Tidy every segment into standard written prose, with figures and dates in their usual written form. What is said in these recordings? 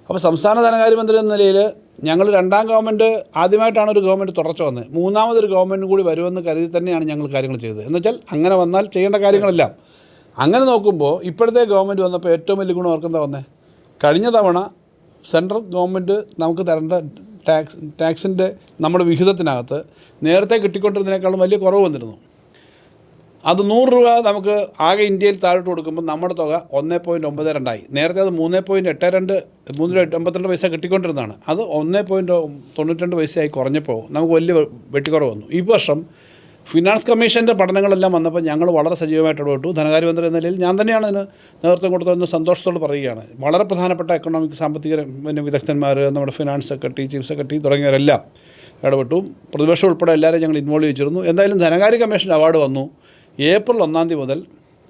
അപ്പോൾ സംസ്ഥാന ധനകാര്യമന്ത്രി എന്ന നിലയിൽ ഞങ്ങൾ രണ്ടാം ഗവൺമെൻറ് ആദ്യമായിട്ടാണ് ഒരു ഗവൺമെൻറ് തുടർച്ച വന്നത്. മൂന്നാമതൊരു ഗവൺമെൻറ്റും കൂടി വരുമെന്ന് കരുതി തന്നെയാണ് ഞങ്ങൾ കാര്യങ്ങൾ ചെയ്തത്. എന്നുവെച്ചാൽ അങ്ങനെ വന്നാൽ ചെയ്യേണ്ട കാര്യങ്ങളെല്ലാം അങ്ങനെ നോക്കുമ്പോൾ ഇപ്പോഴത്തെ ഗവൺമെൻറ് വന്നപ്പോൾ ഏറ്റവും വലിയ ഗുണം ഓർക്കെന്താ വന്നത്? കഴിഞ്ഞ തവണ സെൻട്രൽ ഗവൺമെൻറ് നമുക്ക് തരേണ്ട ടാക്സിൻ്റെ നമ്മുടെ വിഹിതത്തിനകത്ത് നേരത്തെ കിട്ടിക്കൊണ്ടിരുന്നതിനേക്കാളും വലിയ കുറവ് വന്നിരുന്നു. അത് 100 രൂപ നമുക്ക് ആകെ ഇന്ത്യയിൽ താഴോട്ട് കൊടുക്കുമ്പോൾ നമ്മുടെ തുക 1.92 ആയി. നേരത്തെ അത് 3.82 പൈസ കിട്ടിക്കൊണ്ടിരുന്നതാണ്. അത് 1.92 പൈസയായി കുറഞ്ഞപ്പോൾ നമുക്ക് വലിയ വെട്ടിക്കുറവ് വന്നു. ഈ വർഷം ഫിനാൻസ് കമ്മീഷൻ്റെ പഠനങ്ങളെല്ലാം വന്നപ്പോൾ ഞങ്ങൾ വളരെ സജീവമായിട്ട് ഇടപെട്ടു. ധനകാര്യമന്ത്രി എന്ന നിലയിൽ ഞാൻ തന്നെയാണ് അതിന് നേതൃത്വം കൊടുത്തതെന്ന് സന്തോഷത്തോട് പറയുകയാണ്. വളരെ പ്രധാനപ്പെട്ട എക്കണോമിക് സാമ്പത്തിക വിദഗ്ധന്മാർ, നമ്മുടെ ഫിനാൻസ് സെക്രട്ടറി, ചീഫ് സെക്രട്ടറി തുടങ്ങിയവരെല്ലാം ഇടപെട്ടു. പ്രതിപക്ഷം ഉൾപ്പെടെ എല്ലാവരും ഞങ്ങൾ ഇൻവോൾവ് ചെയ്തിരുന്നു. എന്തായാലും ധനകാര്യ കമ്മീഷൻ അവാർഡ് വന്നു. ഏപ്രിൽ 1 മുതൽ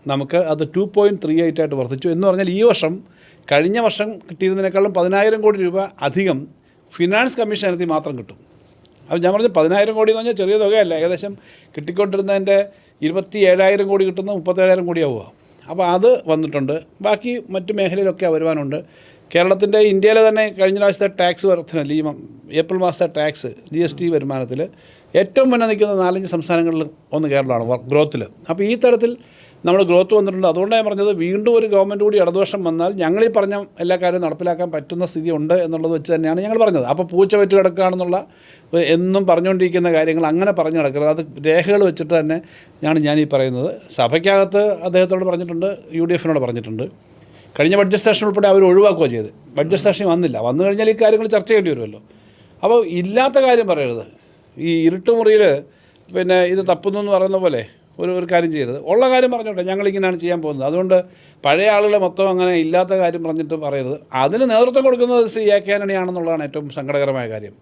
നമുക്ക് അത് 2.38 ആയിട്ട് വർദ്ധിച്ചു. എന്ന് പറഞ്ഞാൽ ഈ വർഷം കഴിഞ്ഞ വർഷം കിട്ടിയിരുന്നതിനേക്കാളും 10,000 കോടി രൂപ അധികം ഫിനാൻസ് കമ്മീഷൻ ഇനത്തിൽ മാത്രം കിട്ടും. അപ്പോൾ ഞാൻ പറഞ്ഞത് 10,000 കോടി എന്ന് പറഞ്ഞാൽ ചെറിയ തുകയല്ല. ഏകദേശം കിട്ടിക്കൊണ്ടിരുന്നതിൻ്റെ 27,000 കോടി കിട്ടുന്ന 37,000 കോടിയാവുക. അപ്പോൾ അത് വന്നിട്ടുണ്ട്. ബാക്കി മറ്റ് മേഖലയിലൊക്കെ വരുവാനുണ്ട്. കേരളത്തിൻ്റെ ഇന്ത്യയിലെ തന്നെ കഴിഞ്ഞ പ്രാവശ്യത്തെ ടാക്സ് വർധന, ഈ ഏപ്രിൽ മാസത്തെ ടാക്സ് GST വരുമാനത്തിൽ ഏറ്റവും മുന്നേ നിൽക്കുന്ന 4-5 സംസ്ഥാനങ്ങളിൽ ഒന്ന് കേരളമാണ് ഗ്രോത്തിൽ. അപ്പോൾ ഈ തരത്തിൽ നമ്മൾ ഗ്രോത്ത് വന്നിട്ടുണ്ട്. അതുകൊണ്ടാണ് ഞാൻ പറഞ്ഞത് വീണ്ടും ഒരു ഗവൺമെൻറ് കൂടി ഇടതുവർഷം വന്നാൽ ഞങ്ങളീ പറഞ്ഞ എല്ലാ കാര്യവും നടപ്പിലാക്കാൻ പറ്റുന്ന സ്ഥിതി ഉണ്ട് എന്നുള്ളത് വെച്ച് തന്നെയാണ് ഞങ്ങൾ പറഞ്ഞത്. അപ്പോൾ പൂച്ച വെച്ച് കിടക്കുകയാണെന്നുള്ള എന്നും പറഞ്ഞുകൊണ്ടിരിക്കുന്ന കാര്യങ്ങൾ അങ്ങനെ പറഞ്ഞു കിടക്കരുത്. അത് രേഖകൾ വെച്ചിട്ട് തന്നെ ഞാൻ ഈ പറയുന്നത്. സഭയ്ക്കകത്ത് അദ്ദേഹത്തോട് പറഞ്ഞിട്ടുണ്ട്, UDF-നോട് പറഞ്ഞിട്ടുണ്ട്. കഴിഞ്ഞ ബഡ്ജറ്റ് സെഷൻ ഉൾപ്പെടെ അവർ ഒഴിവാക്കുകയാണ് ചെയ്ത്. ബഡ്ജറ്റ് സെഷൻ വന്നു കഴിഞ്ഞാൽ ഈ കാര്യങ്ങൾ ചർച്ച ചെയ്യേണ്ടി വരുമല്ലോ. അപ്പോൾ ഇല്ലാത്ത കാര്യം പറയരുത്. ഈ ഇരുട്ടുമുറിയിൽ പിന്നെ ഇത് തപ്പുന്നു എന്ന് പറയുന്ന പോലെ ഒരു കാര്യം ചെയ്യരുത്. ഉള്ള കാര്യം പറഞ്ഞോട്ടെ, ഞങ്ങളിങ്ങനെയാണ് ചെയ്യാൻ പോകുന്നത്. അതുകൊണ്ട് പഴയ ആളുകളെ മൊത്തം അങ്ങനെ ഇല്ലാത്ത കാര്യം പറഞ്ഞിട്ട് പറയരുത്. അതിന് നേതൃത്വം കൊടുക്കുന്നത് ശ്രീ AK ആൻ്റണിയാണെന്നുള്ളതാണ് ഏറ്റവും സങ്കടകരമായ കാര്യം.